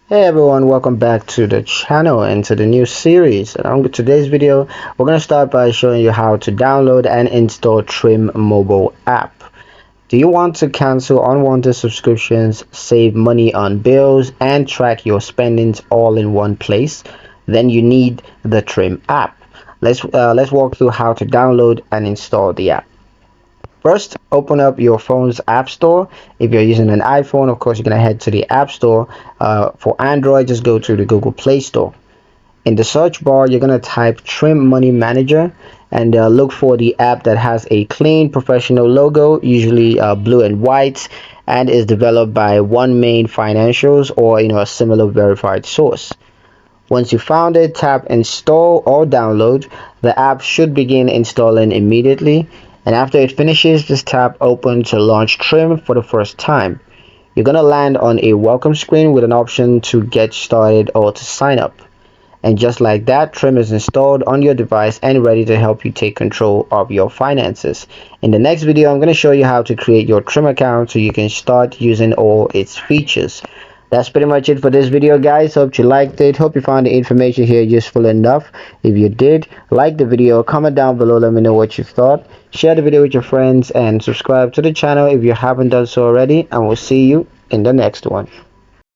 Hey everyone, welcome back to the channel and to the new series. And on today's video, we're going to start by showing you how to download and install Trim mobile app. Do you want to cancel unwanted subscriptions, save money on bills, and track your spendings all in one place? Then you need the Trim app. Let's walk through how to download and install the app. First, open up your phone's app store. If you're using an iPhone, of course, you're going to head to the app store. For Android, just go to the Google Play Store. In the search bar, you're going to type Trim Money Manager and look for the app that has a clean professional logo, usually blue and white, and is developed by One Main Financials or a similar verified source. Once you found it, tap install or download. The app should begin installing immediately, and after it finishes, just tap open to launch Trim for the first time. You're gonna land on a welcome screen with an option to get started or to sign up. And just like that, Trim is installed on your device and ready to help you take control of your finances. In the next video, I'm going to show you how to create your Trim account so you can start using all its features. That's pretty much it for this video, guys. Hope you liked it. Hope you found the information here useful enough. If you did, like the video, comment down below, let me know what you thought. Share the video with your friends and subscribe to the channel if you haven't done so already, and we'll see you in the next one.